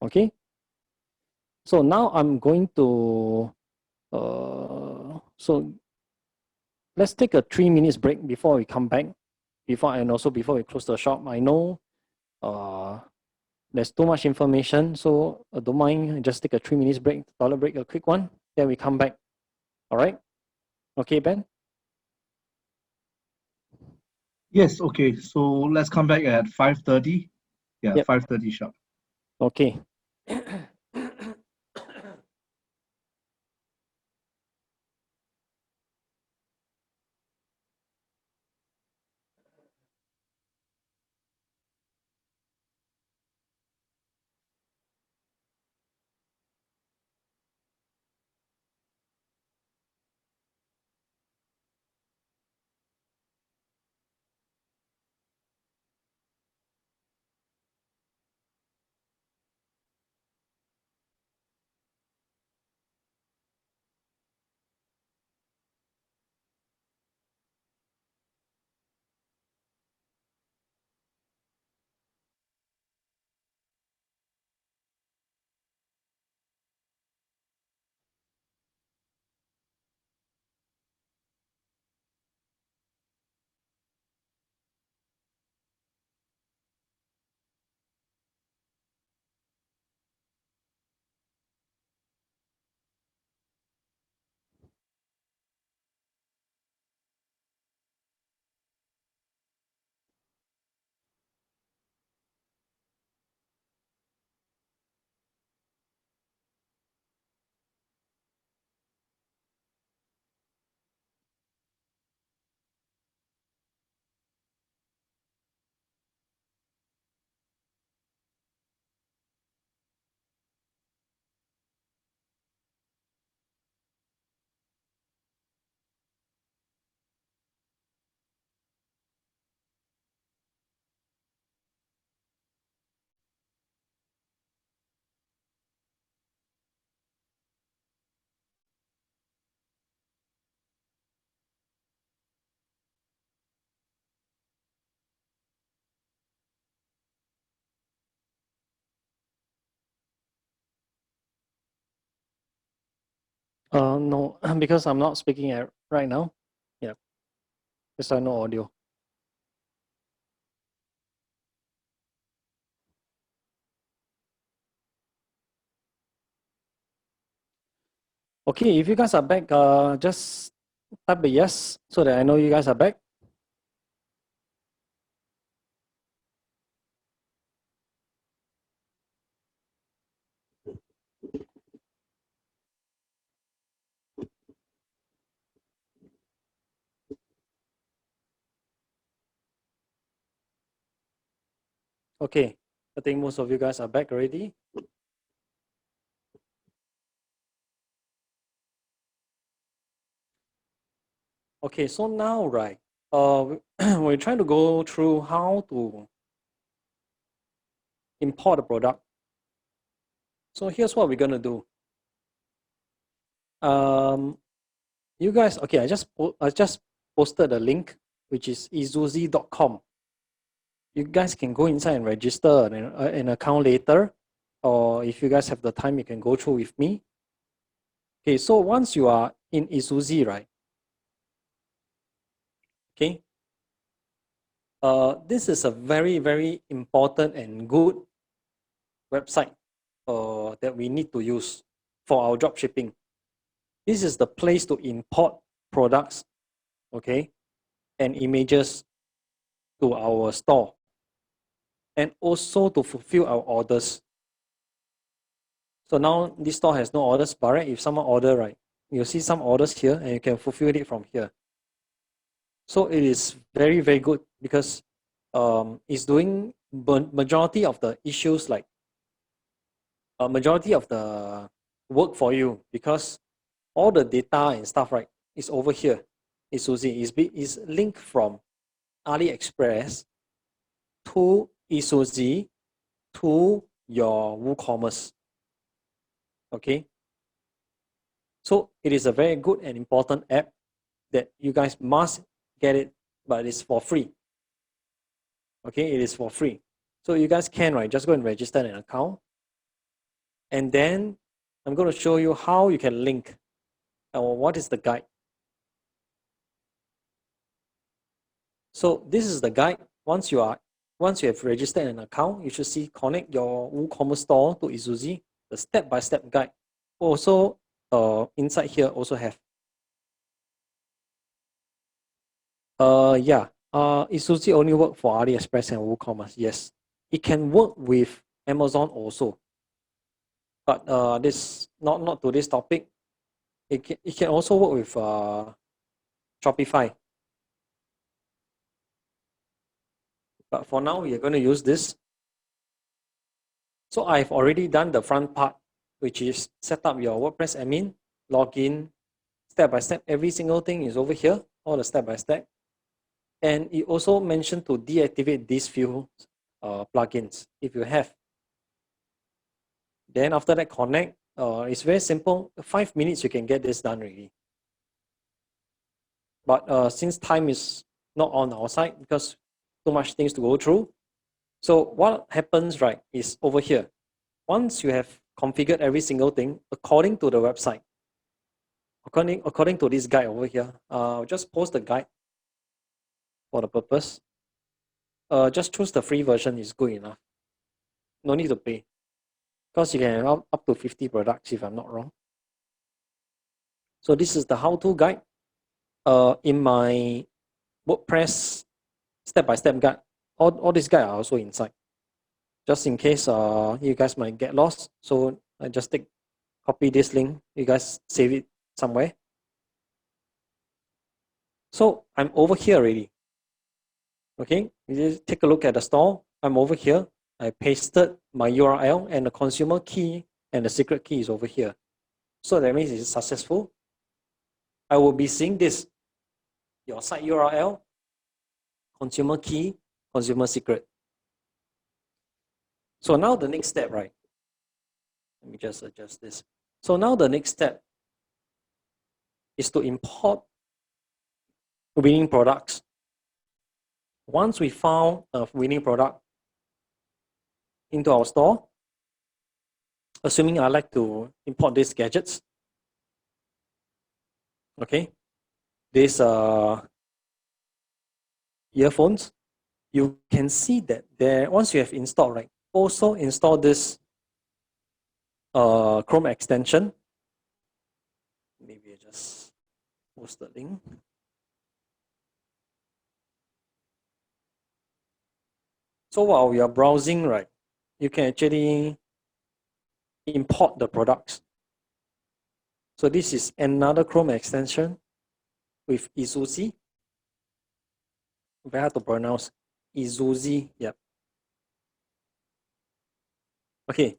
Okay. So now I'm going to, so let's take a 3 minutes break before we come back, and also before we close the shop. I know there's too much information, so don't mind, just take a 3 minutes break, toilet break, a quick one, then we come back. All right? Okay, Ben? Yes, okay. So let's come back at 5:30. Yeah, Yep. 5:30 sharp. Okay. No, because I'm not speaking right now. Yeah, there's no audio. Okay, if you guys are back, just type a yes so that I know you guys are back. Okay, I think most of you guys are back already. Okay, so now, right, we're trying to go through how to import a product. So here's what we're gonna do. You guys, okay, I just posted a link, which is izuzi.com. You guys can go inside and register an account later, or if you guys have the time, you can go through with me. Okay, so once you are in Isuzi, right? Okay, this is a very, very important and good website that we need to use for our drop shipping. This is the place to import products, okay, and images to our store, and also to fulfill our orders. So now this store has no orders, but right, if someone order, right, you'll see some orders here and you can fulfill it from here. So it is very, very good because it's doing majority of the issues, like majority of the work for you, because all the data and stuff, right, is over here. It's using is linked from Aliexpress to Isuzi to your WooCommerce. Okay, so it is a very good and important app that you guys must get it, but it's for free. Okay, it is for free. So you guys can, right, just go and register an account. And then I'm going to show you how you can link or what is the guide. So this is the guide. Once you have registered an account, you should see connect your WooCommerce store to Isuzi. The step-by-step guide. Also, inside here also have. Yeah. Isuzi only work for Aliexpress and WooCommerce. Yes, it can work with Amazon also. But this not to this topic. It can also work with Shopify. But for now, we are going to use this. So I've already done the front part, which is set up your WordPress admin, login, step by step. Every single thing is over here, all the step by step. And it also mentioned to deactivate these few plugins if you have. Then after that, connect. It's very simple. 5 minutes, you can get this done already. But since time is not on our side because too much things to go through. So what happens, right, is over here. Once you have configured every single thing according to the website, according to this guide over here, I'll just post the guide for the purpose. Just choose the free version is good enough. No need to pay. Because you can have up to 50 products if I'm not wrong. So this is the how-to guide. In my WordPress step-by-step guide, all these guides are also inside. Just in case you guys might get lost. So I just copy this link. You guys save it somewhere. So I'm over here already. Okay, you just take a look at the store. I'm over here. I pasted my URL and the consumer key and the secret key is over here. So that means it's successful. I will be seeing this, your site URL, consumer key, consumer secret. So now the next step, right? Let me just adjust this. So now the next step is to import winning products. Once we found a winning product into our store, assuming I like to import these gadgets, okay, these earphones, you can see that there, once you have installed, right, also install this Chrome extension. Maybe I just post the link. So while you are browsing, right, you can actually import the products. So this is another Chrome extension with Isuzi. Very hard to pronounce. Isuzi, yeah. Okay,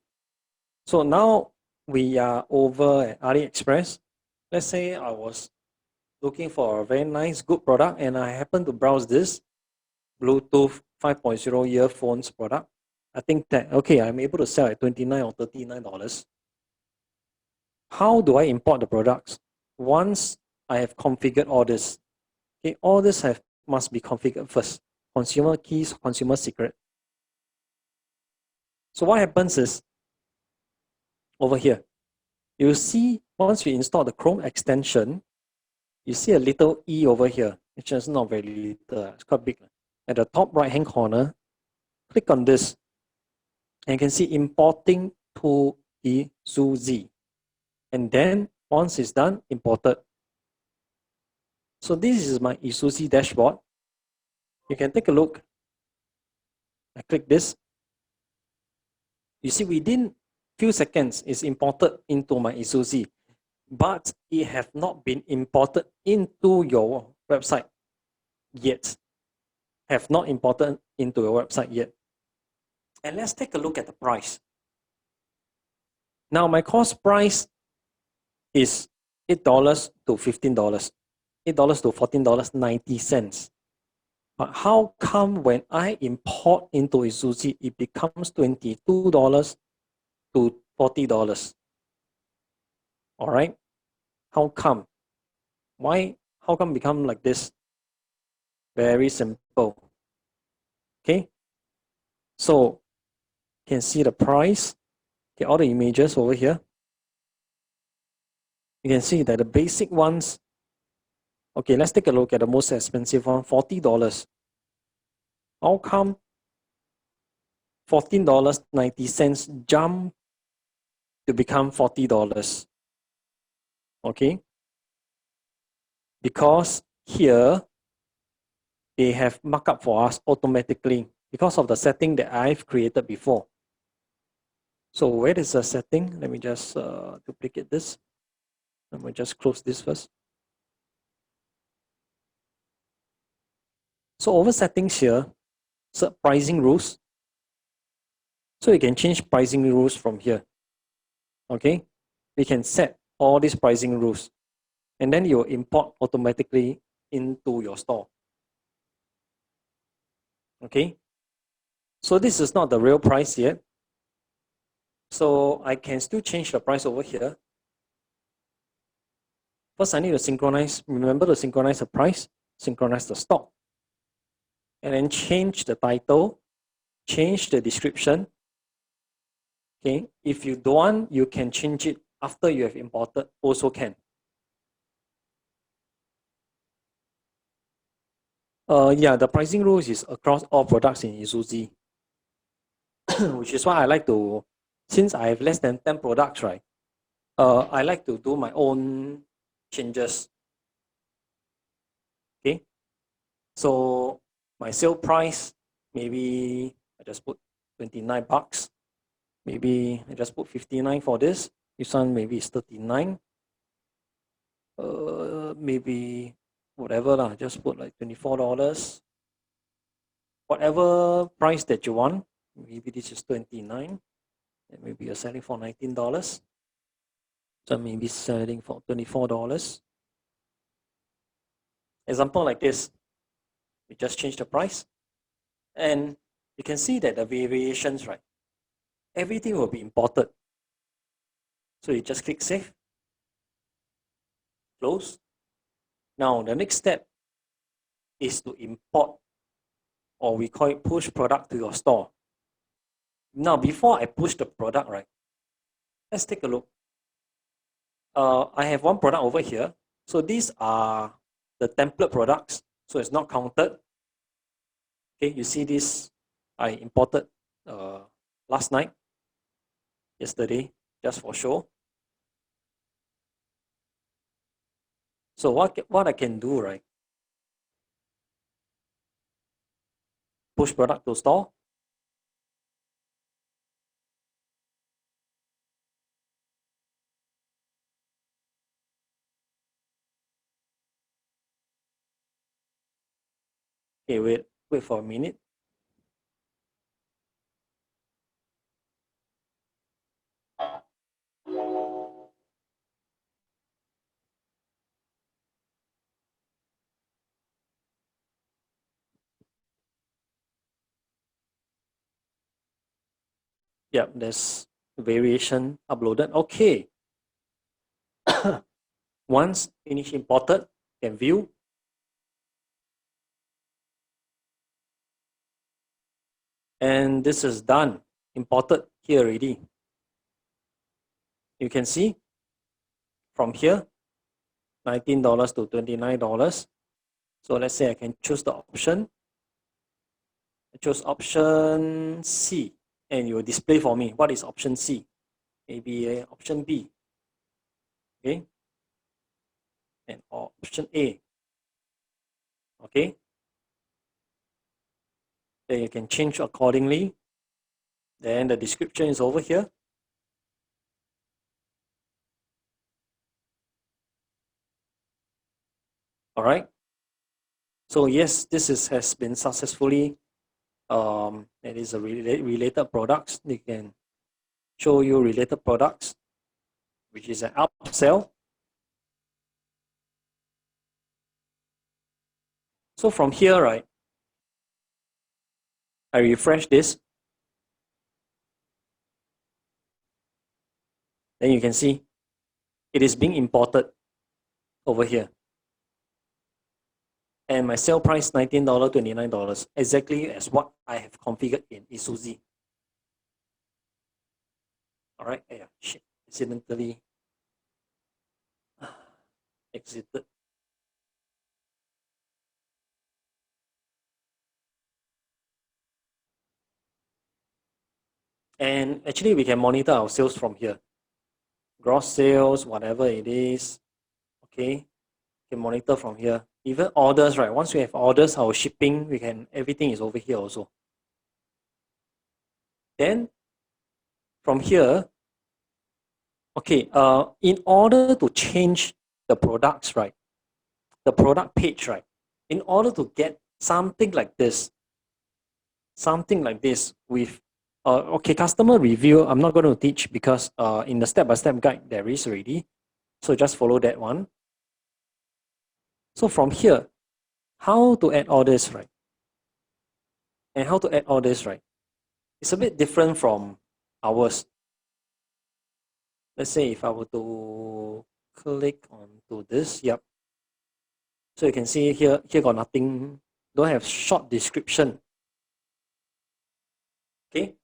so now we are over at AliExpress. Let's say I was looking for a very nice, good product, and I happen to browse this Bluetooth 5.0 earphones product. I think that, okay, I'm able to sell at $29 or $39. How do I import the products? Once I have configured all this, okay, all this must be configured first. Consumer keys, consumer secret. So what happens is, over here, you see once you install the Chrome extension, you see a little E over here, which is not very little, it's quite big. At the top right hand corner, click on this, and you can see importing to Isuzi. And then once it's done, imported. So this is my Isuzi dashboard. You can take a look. I click this. You see within few seconds, it's imported into my Isuzi, but it have not been imported into your website yet. Have not imported into your website yet. And let's take a look at the price. Now my cost price is $8 to $15, $8 to $14.90. But how come when I import into Isuzi, it becomes $22 to $40? All right. How come? Why? How come become like this? Very simple. Okay. So you can see the price. Okay, all the images over here. You can see that the basic ones. Okay, let's take a look at the most expensive one, $40. How come $14.90 jump to become $40? Okay, because here they have markup for us automatically because of the setting that I've created before. So where is the setting? Let me just duplicate this. Let me just close this first. So over settings here, set pricing rules. So you can change pricing rules from here. Okay, we can set all these pricing rules, and then you import automatically into your store. Okay, so this is not the real price yet. So I can still change the price over here. First, I need to synchronize. Remember to synchronize the price, synchronize the stock, and then change the title, change the description. Okay, if you don't want, you can change it after you have imported, also can. Yeah, the pricing rules is across all products in Isuzu, which is why I like to, since I have less than 10 products, right? I like to do my own changes. Okay, so my sale price, maybe I just put 29 bucks. Maybe I just put 59 for this. This one maybe it's 39. Maybe whatever lah, just put like $24. Whatever price that you want. Maybe this is 29. And maybe you're selling for $19. So maybe selling for $24. Example like this. We just change the price. And you can see that the variations, right? Everything will be imported. So you just click save. Close. Now the next step is to import, or we call it push product to your store. Now, before I push the product, right, let's take a look. I have one product over here. So these are the template products. So it's not counted. Okay, you see this, I imported last night, yesterday, just for show. So what I can do, right, push product to store. Okay, wait for a minute. Yeah, there's variation uploaded. Okay. Once finish imported, can view. And this is done, imported here already. You can see from here, $19 to $29. So let's say I can choose the option. I choose option C, and it will display for me what is option C. Maybe option B. Okay. And option A. Okay. Then you can change accordingly. Then the description is over here. All right. So yes, has been successfully. It is a related products. They can show you related products, which is an upsell. So from here, right, I refresh this. Then you can see it is being imported over here. And my sale price $19, $29, exactly as what I have configured in Isuzu. All right? Yeah, shit, accidentally exited. And actually, we can monitor our sales from here. Gross sales, whatever it is, okay, we can monitor from here. Even orders, right? Once we have orders, our shipping, everything is over here also. Then from here, okay, in order to change the products, right? The product page, right? In order to get something like this with okay, customer review, I'm not going to teach because in the step-by-step guide there is already, so just follow that one. So from here, how to add orders, right? And how to add orders, right? It's a bit different from ours. Let's say if I were to click onto this, yep. So you can see here got nothing, don't have short description. Okay.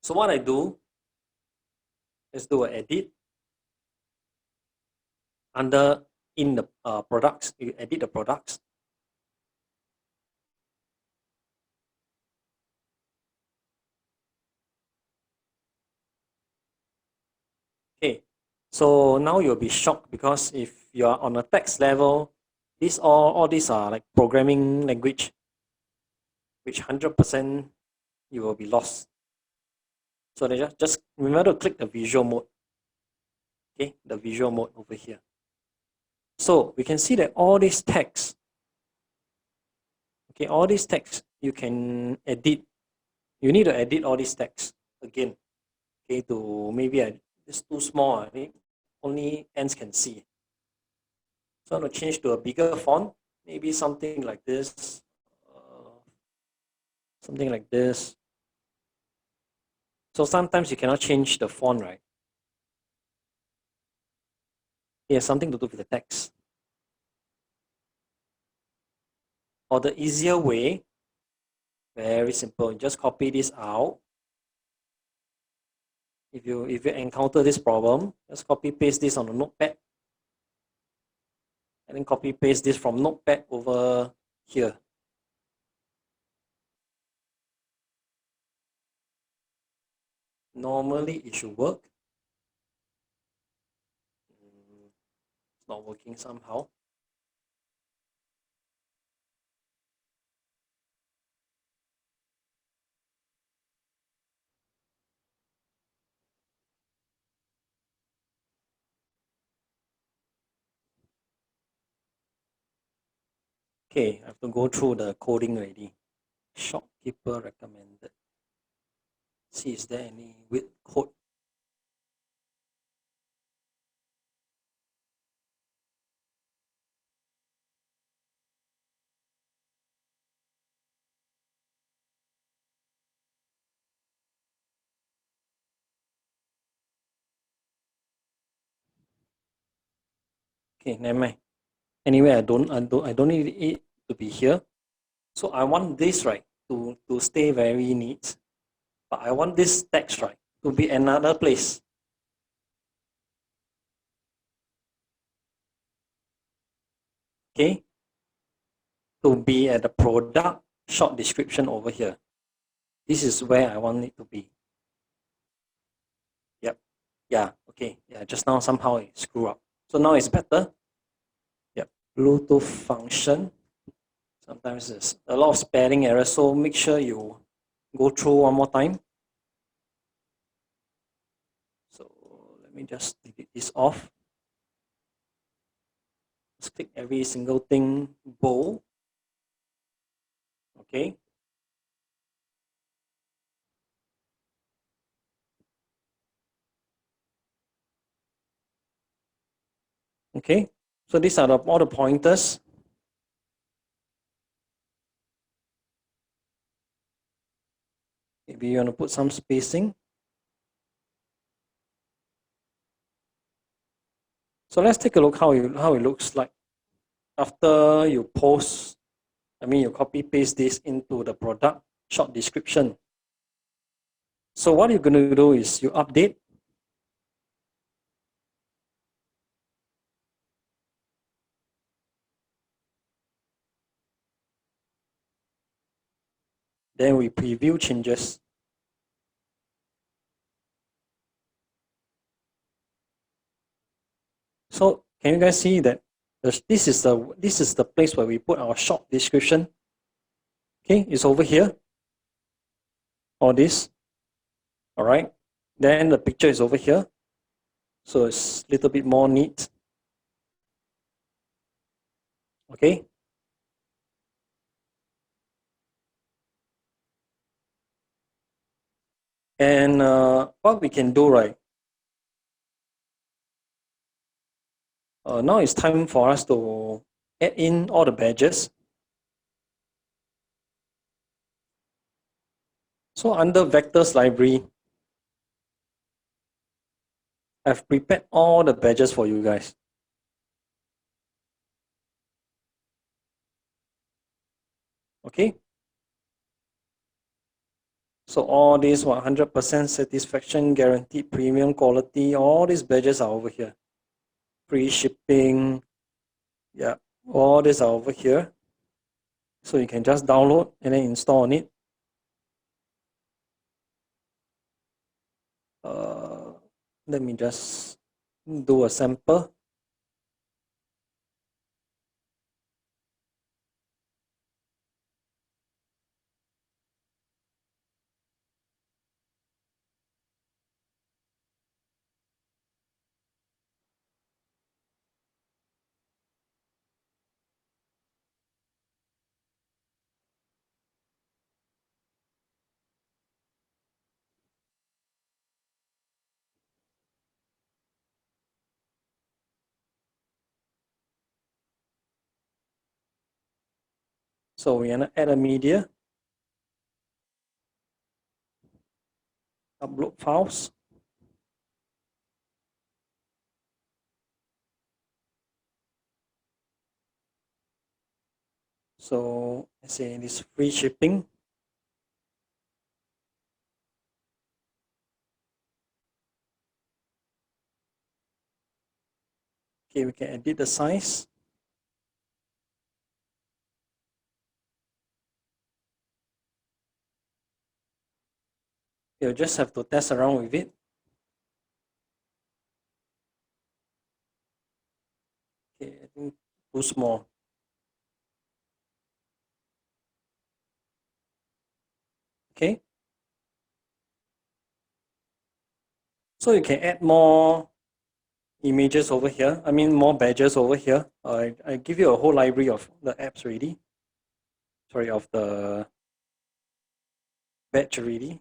So what I do, let's do an edit. Under in the products, you edit the products. Okay, so now you'll be shocked because if you are on a text level, all these are like programming language, which 100% you will be lost. So they just remember to click the visual mode. Okay, the visual mode over here. So we can see that all these text, okay, all these text you can edit. You need to edit all these text again. Okay, to maybe it's too small. I think only ants can see. So I'm going to change to a bigger font, maybe something like this. Something like this. So sometimes you cannot change the font, right? It has something to do with the text. Or the easier way, very simple, just copy this out. If you encounter this problem, just copy paste this on the notepad. And then copy paste this from notepad over here. Normally it should work. It's not working somehow. Okay, I have to go through the coding already. Shopkeeper recommended. See, is there any weird code? Okay, never mind. Anyway, I don't need it to be here. So I want this, right, to stay very neat. But I want this text, right, to be another place. Okay, to be at the product short description over here. This is where I want it to be. Yep. Yeah. Okay. Yeah. Just now somehow it screw up. So now it's better. Yep. Bluetooth function. Sometimes there's a lot of spelling errors, so make sure you go through one more time. So let me just delete this off. Just click every single thing bold. Okay. Okay. So these are all the pointers. Maybe you want to put some spacing. So let's take a look how it looks like after you post. I mean, you copy paste this into the product short description. So what you're going to do is you update. Then we preview changes. So can you guys see that this is the place where we put our short description. Okay, it's over here. All this. All right. Then the picture is over here. So it's a little bit more neat. Okay. And what we can do, right? Now it's time for us to add in all the badges. So under vectors library, I've prepared all the badges for you guys. Okay. So all these 100% satisfaction, guaranteed premium quality, all these badges are over here. Free shipping, yeah, all these are over here. So you can just download and then install on it. Let me just do a sample. So we're gonna add a media, upload files. So let's say this free shipping. Okay, we can edit the size. You just have to test around with it. Okay, I think too small. Okay. So you can add more images over here. I mean, more badges over here. I give you a whole library of the apps already. Sorry, of the badge already.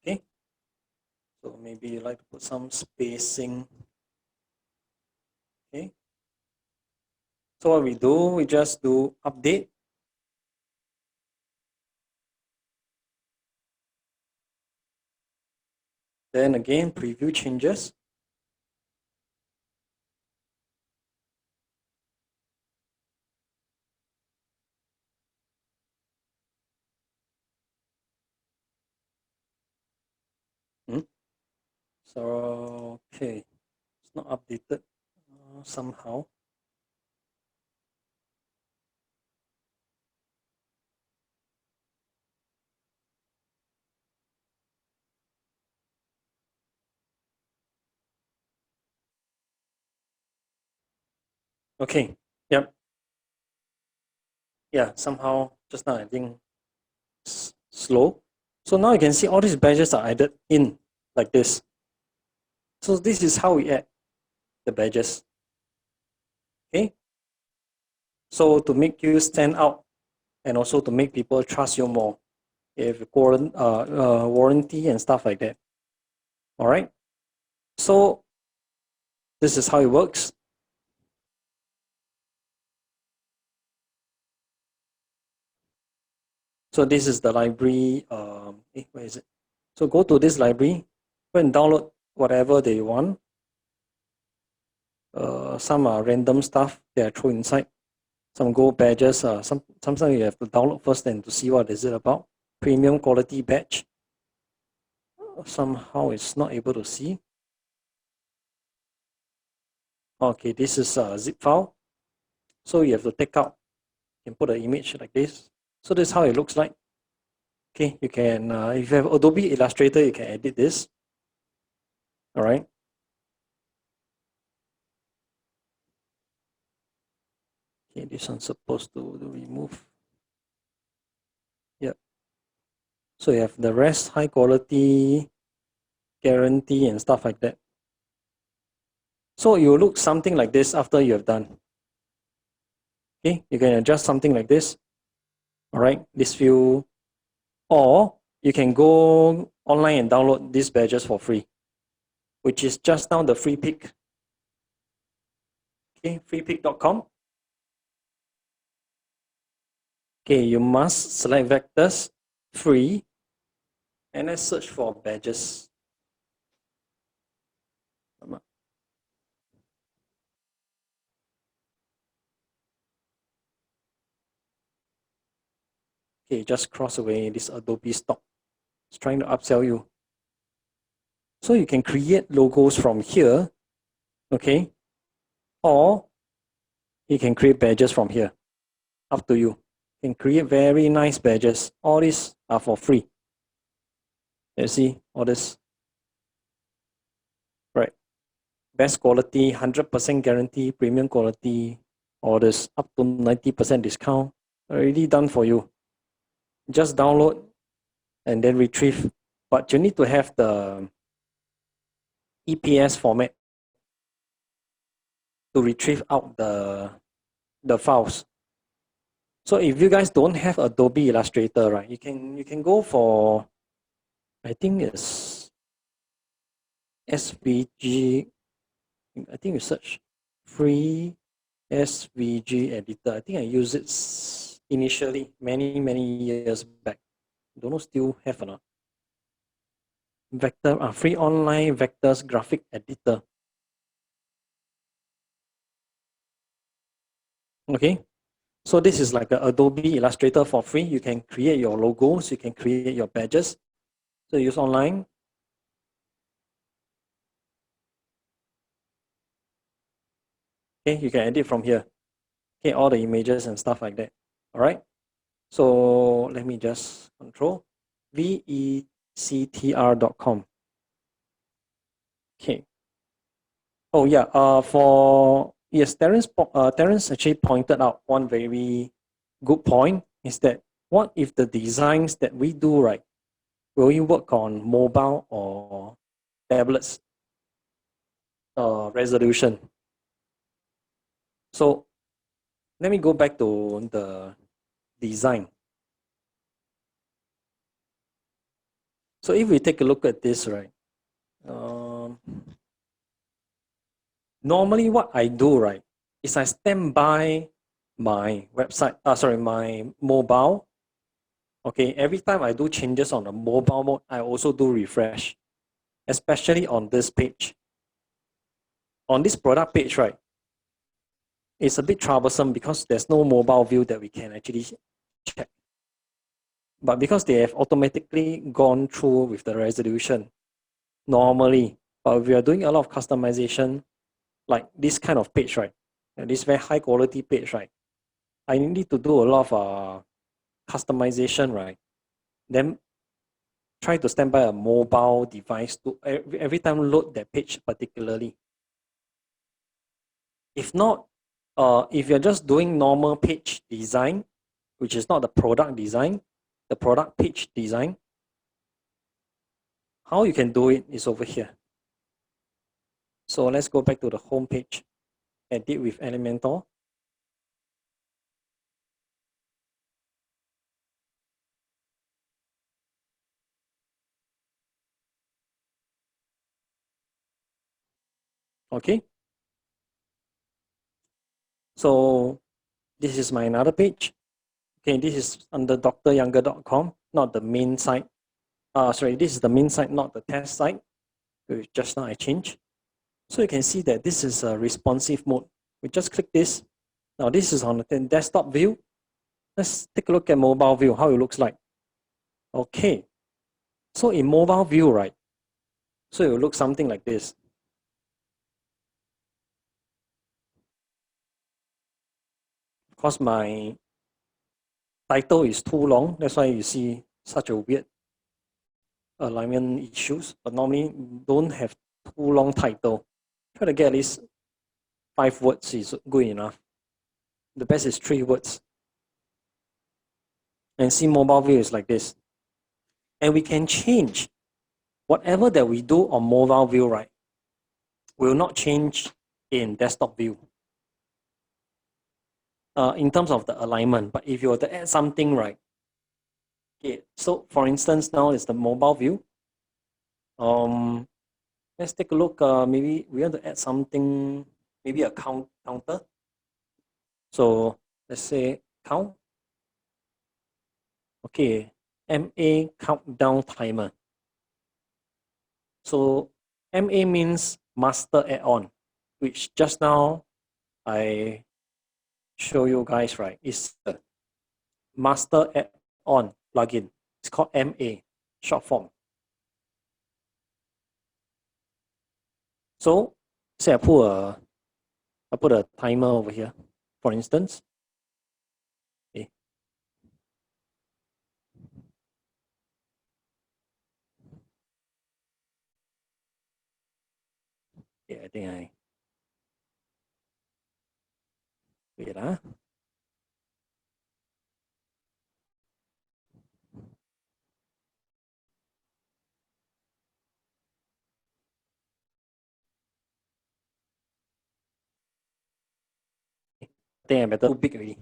Okay. So maybe you like to put some spacing. Okay. So what we do, we just do update. Then again, preview changes. So, okay, it's not updated somehow. Okay, yep. Yeah, somehow just now I think slow. So now you can see all these badges are added in like this. So this is how we add the badges. Okay. So to make you stand out and also to make people trust you more, if warranty and stuff like that. All right. So this is how it works. So this is the library. Where is it? So go to this library, go and download whatever they want. Some are random stuff they are thrown inside. some gold badges. Sometimes you have to download first and to see what is it about. Premium quality badge. Somehow it's not able to see. Okay, this is a zip file. So you have to take out and put an image like this. So this is how it looks like. Okay, you can, if you have Adobe Illustrator, you can edit this. All right. Okay, this one's supposed to remove. Yep. So you have the rest, high quality, guarantee, and stuff like that. So you look something like this after you have done. Okay, you can adjust something like this. All right, this view, or you can go online and download these badges for free, which is just now the free pick. Okay, freepick.com. Okay, you must select vectors, free, and then search for badges. Okay, just cross away this Adobe stock. It's trying to upsell you. So you can create logos from here, okay? Or you can create badges from here. Up to you. You can create very nice badges. All these are for free. You see, all this. Right. Best quality, 100% guarantee, premium quality, all this up to 90% discount. Already done for you. Just download and then retrieve. But you need to have the EPS format to retrieve out the files. So if you guys don't have Adobe Illustrator, right, you can go for, I think it's SVG. I think you search free SVG editor. I think I used it initially many years back. Don't know still have or not. Vector, free online vectors graphic editor. Okay, so this is like an Adobe Illustrator for free. You can create your logos, you can create your badges. So use online. Okay, you can edit from here. Okay, all the images and stuff like that. All right. So let me just control vectr.com. Okay. Oh yeah. Terence actually pointed out one very good point is that what if the designs that we do, right, will you work on mobile or tablets resolution? So let me go back to the design. So if we take a look at this, right, normally what I do, right, is I stand by my website, my mobile. Okay, every time I do changes on the mobile mode, I also do refresh, especially on this page. On this product page, right, it's a bit troublesome because there's no mobile view that we can actually check. But because they have automatically gone through with the resolution, normally, but if we are doing a lot of customization, like this kind of page, right, this very high quality page, right, I need to do a lot of customization, right, then try to stand by a mobile device to every time load that page particularly. If not, if you're just doing normal page design, which is not the product design, the product page design, how you can do it is over here. So let's go back to the home page, edit with Elementor. Okay. So this is my another page. Okay, this is under dryounger.com, not the main site. Sorry, this is the main site, not the test site, which just now I changed. So you can see that this is a responsive mode. We just click this, Now this is on the desktop view. Let's take a look at mobile view, how it looks like. Okay, so in mobile view, right, so it will look something like this. Because my title is too long, that's why you see such a weird alignment issues. But normally don't have too long title. Try to get at least 5 words is good enough. The best is 3 words. And see mobile view is like this. And we can change whatever that we do on mobile view, right, will not change in desktop view. In terms of the alignment, but if you were to add something, right, okay, so for instance, now is the mobile view. Let's take a look, maybe we want to add something, maybe a counter. So let's say count. Okay, MA countdown timer. So MA means master add-on, which just now I show you guys, right, is the master add-on plugin. It's called MA, short form. So say I put a timer over here, for instance. Okay. Yeah, I think I wait. I think I better too big already.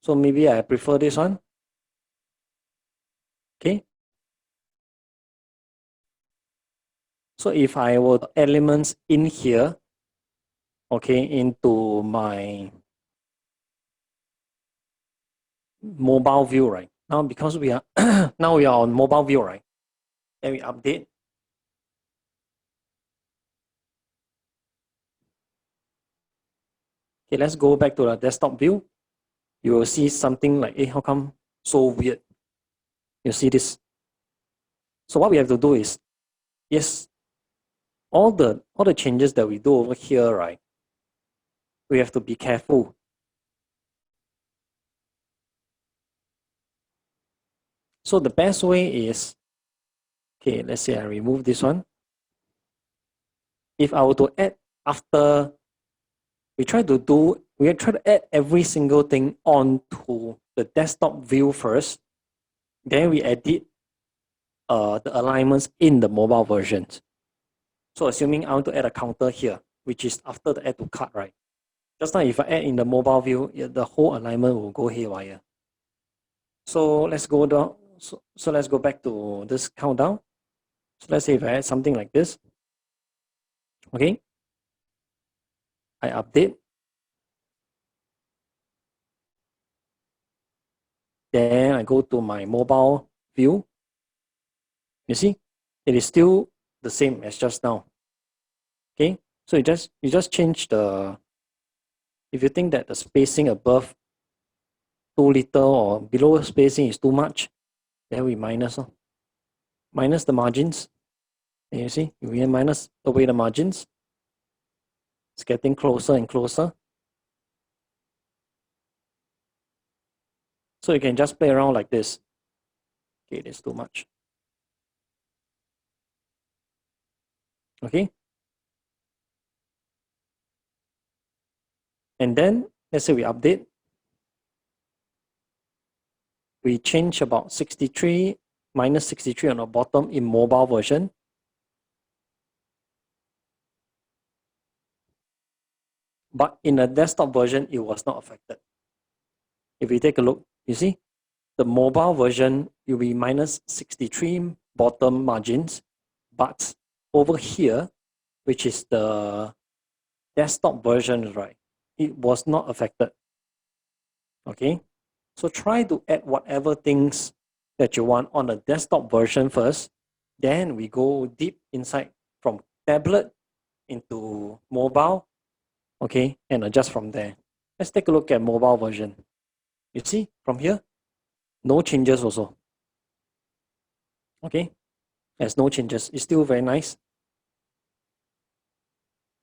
So maybe I prefer this one. Okay. So if I were elements in here, okay, into my mobile view, right? Now because we are now we are on mobile view, right? And we update. Okay, let's go back to the desktop view. You will see something like, hey, how come so weird? You see this? So what we have to do is, yes, all the changes that we do over here, right? We have to be careful. So the best way is, okay, let's say I remove this one. If I were to add after, we try to add every single thing onto the desktop view first, then we edit the alignments in the mobile versions. So assuming I want to add a counter here, which is after the add to cart, right? Just now if I add in the mobile view, the whole alignment will go haywire. So let's go down. So let's go back to this countdown. So let's say if I add something like this, okay, I update. Then I go to my mobile view. You see, it is still the same as just now. Okay, so you just change the, if you think that the spacing above too little or below spacing is too much, then we minus the margins. And you see, we minus away the margins. It's getting closer and closer. So you can just play around like this. Okay, it is too much. Okay. And then let's say we update. We change about 63, minus 63 on the bottom in mobile version. But in the desktop version, it was not affected. If we take a look, you see, the mobile version, you'll be minus 63 bottom margins. But over here, which is the desktop version, right, it was not affected. Okay, so try to add whatever things that you want on the desktop version first. Then we go deep inside from tablet into mobile, okay, and adjust from there. Let's take a look at mobile version. You see from here, no changes also. Okay, there's no changes. It's still very nice.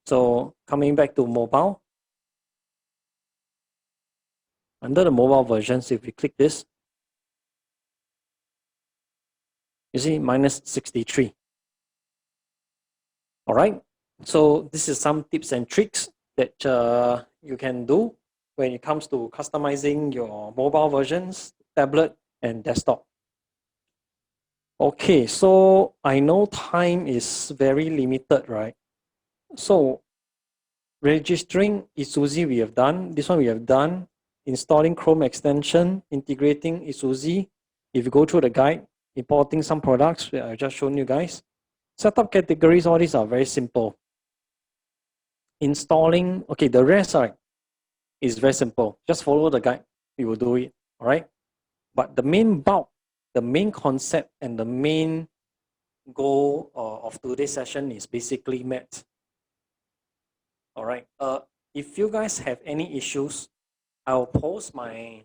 So coming back to mobile, under the mobile versions, if we click this, you see minus 63. All right. So this is some tips and tricks that you can do when it comes to customizing your mobile versions, tablet, and desktop. Okay, so I know time is very limited, right? So registering Isuzu we have done. This one we have done. Installing Chrome extension, integrating Isuzu. If you go through the guide, importing some products, I've just shown you guys. Setup categories, all these are very simple. Installing, okay, the rest is very simple. Just follow the guide, you will do it, all right? But the main bulk, the main concept, and the main goal of today's session is basically met. All right. If you guys have any issues, I'll post my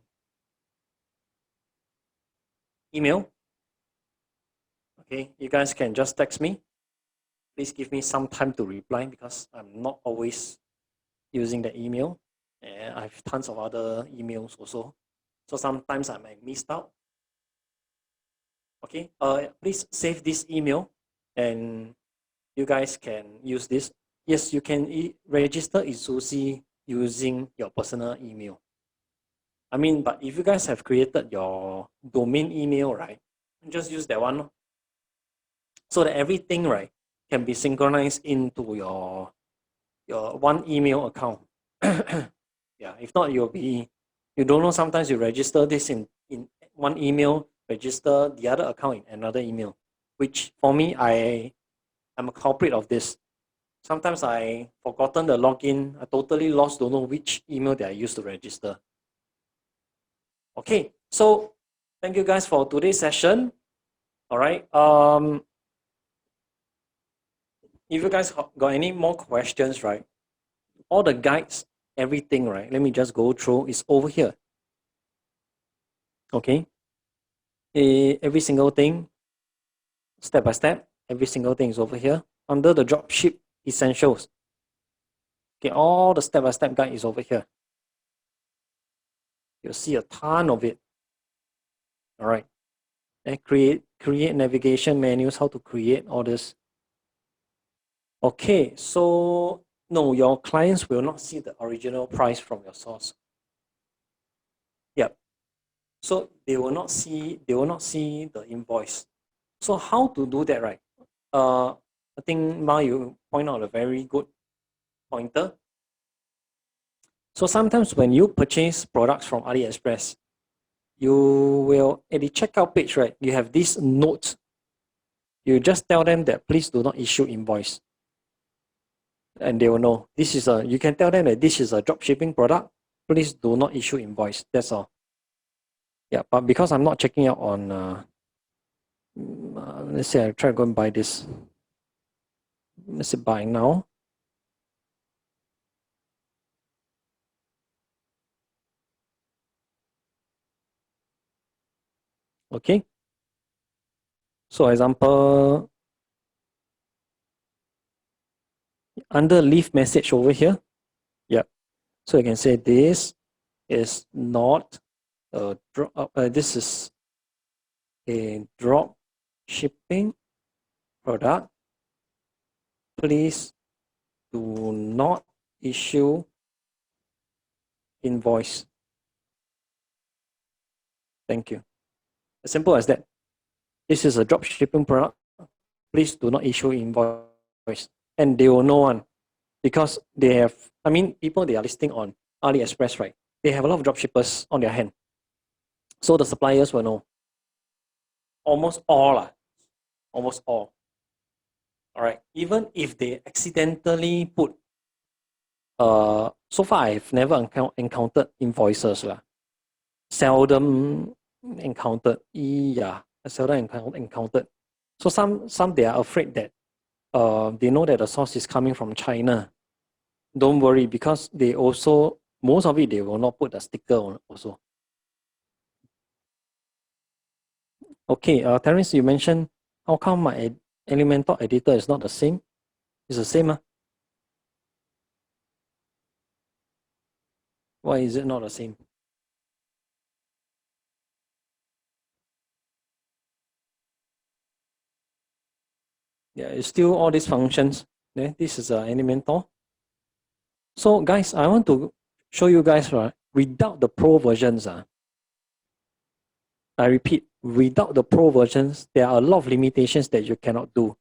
email. Okay, you guys can just text me. Please give me some time to reply because I'm not always using the email. And I have tons of other emails also. So sometimes I might miss out. Okay, please save this email and you guys can use this. Yes, you can register Isuzu using your personal email. I mean, but if you guys have created your domain email, right, just use that one so that everything, right, can be synchronized into your one email account. Yeah, if not, you don't know, sometimes you register this in one email, register the other account in another email, which for me, I'm a culprit of this. Sometimes I forgotten the login. I totally lost, don't know which email that I used to register. Okay, so thank you guys for today's session. All right. If you guys got any more questions, right? All the guides, everything, right? Let me just go through. It's over here. Okay. Every single thing, step by step, every single thing is over here under the dropship essentials. Okay, all the step by step guide is over here. You'll see a ton of it. All right. And create navigation menus, how to create all this. Okay, so no, your clients will not see the original price from your source. Yep. So they will not see the invoice. So how to do that, right? I think Ma, you point out a very good pointer. So sometimes when you purchase products from Aliexpress, you will at the checkout page, right? You have this note. You just tell them that please do not issue invoice, and they will know this is a. You can tell them that this is a drop shipping product. Please do not issue invoice. That's all. Yeah, but because I'm not checking out on, let's say I try to go and buy this. Let's say buy now. Okay. So example, under leave message over here. Yeah. So you can say this is not a drop. This is a drop shipping product. Please do not issue invoice. Thank you. As simple as that. This is a drop shipping product. Please do not issue invoice. And they will know one because they have, I mean, people they are listing on AliExpress, right? They have a lot of drop shippers on their hand. So the suppliers will know. Almost all. Almost all. All right. Even if they accidentally put, so far I've never encountered invoices. Seldom encountered. Yeah, seldom encountered. So some they are afraid that they know that the source is coming from China. Don't worry, because they also most of it, they will not put a sticker on also. Okay, Terence, you mentioned how come my Elementor editor is not the same? It's the same, huh? Why is it not the same? Yeah, it's still all these functions. Yeah, this is Elementor. So guys, I want to show you guys, right, without the pro versions, I repeat, without the pro versions, there are a lot of limitations that you cannot do.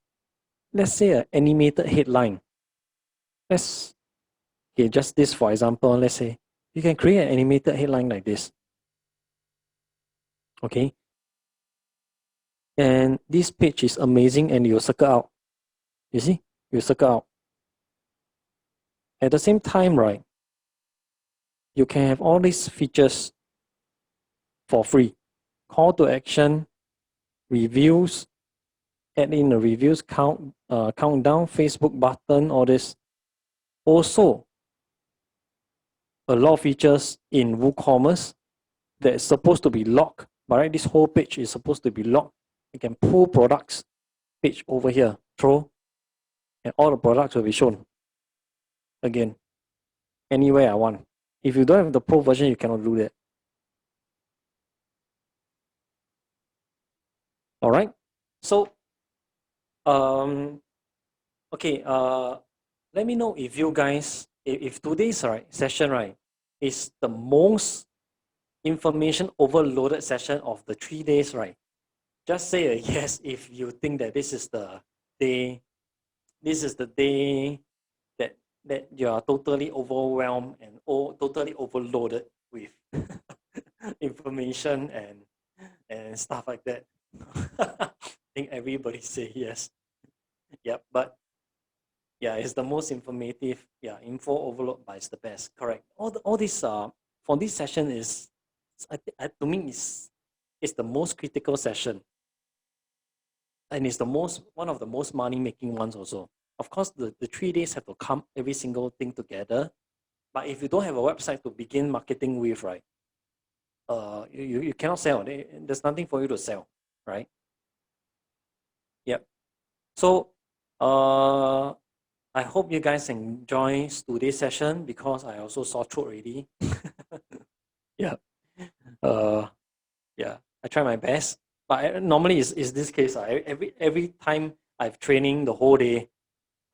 Let's say an animated headline. Okay, just this for example, let's say you can create an animated headline like this. Okay. And this page is amazing and you circle out. You see? You circle out. At the same time, right, you can have all these features for free. Call to action, reviews, add in the reviews countdown, Facebook button, all this. Also, a lot of features in WooCommerce that is supposed to be locked. But right, this whole page is supposed to be locked. You can pull products page over here, throw, and all the products will be shown. Again, anywhere I want. If you don't have the pro version, you cannot do that. All right. So, okay. Let me know if you guys, if today's session is the most information overloaded session of the 3 days, right? Just say a yes if you think that this is the day. This is the day that you are totally overwhelmed and totally overloaded with information and stuff like that. I think everybody say yes. Yep, but yeah, it's the most informative. Yeah, info overload, but it's the best. Correct. All this for this session is, to me, is the most critical session, and it's the most one of the most money making ones also. Of course, the 3 days have to come every single thing together. But if you don't have a website to begin marketing with, right, you cannot sell. There's nothing for you to sell, right? Yep. So, I hope you guys enjoy today's session because I also sore throat already. Yeah. Yeah. I try my best, but normally is this case. Every time I've training the whole day,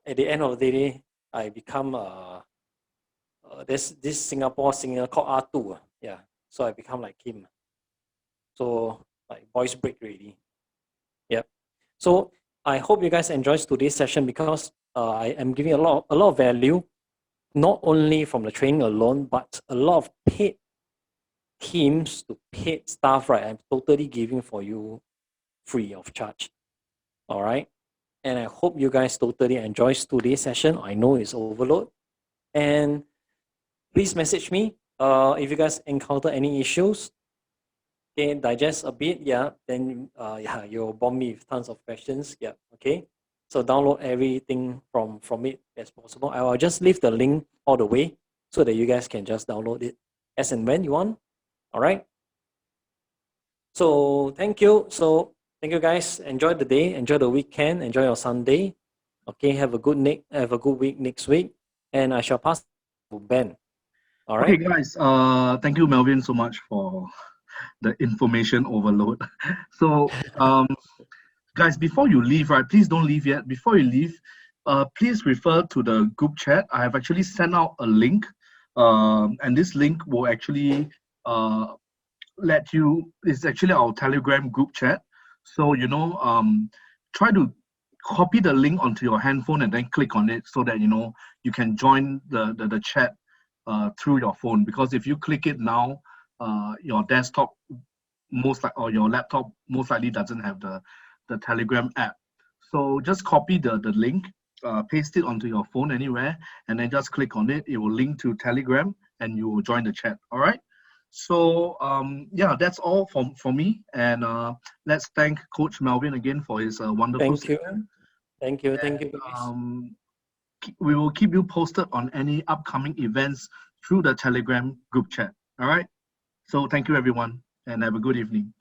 at the end of the day, I become there's this Singapore singer called R2. Yeah. So I become like him. So like voice break already. Yep. So I hope you guys enjoyed today's session because I am giving a lot of value, not only from the training alone, but a lot of paid teams to paid staff, right? I'm totally giving for you free of charge. All right. And I hope you guys totally enjoyed today's session. I know it's overload. And please message me if you guys encounter any issues. Okay, digest a bit, yeah. Then yeah, you'll bomb me with tons of questions. Yeah, okay. So download everything from it as possible. I will just leave the link all the way so that you guys can just download it as and when you want. All right. So thank you. So thank you guys. Enjoy the day. Enjoy the weekend. Enjoy your Sunday. Okay. Have a good week next week. And I shall pass to Ben. All Okay, right. guys. Thank you, Melvin, so much for the information overload. So, guys, before you leave, right? Please don't leave yet. Before you leave, please refer to the group chat. I have actually sent out a link, and this link will actually let you. It's actually our Telegram group chat. So try to copy the link onto your handphone and then click on it so that you can join the chat through your phone. Because if you click it now, your desktop or your laptop most likely doesn't have the Telegram app. So just copy the link, paste it onto your phone anywhere, and then just click on it. It will link to Telegram, and you will join the chat. All right. So yeah, that's all for me. And let's thank Coach Melvin again for his wonderful Thank you. session. Thank you. Thank And you, guys. we will keep you posted on any upcoming events through the Telegram group chat. All right. So thank you, everyone, and have a good evening.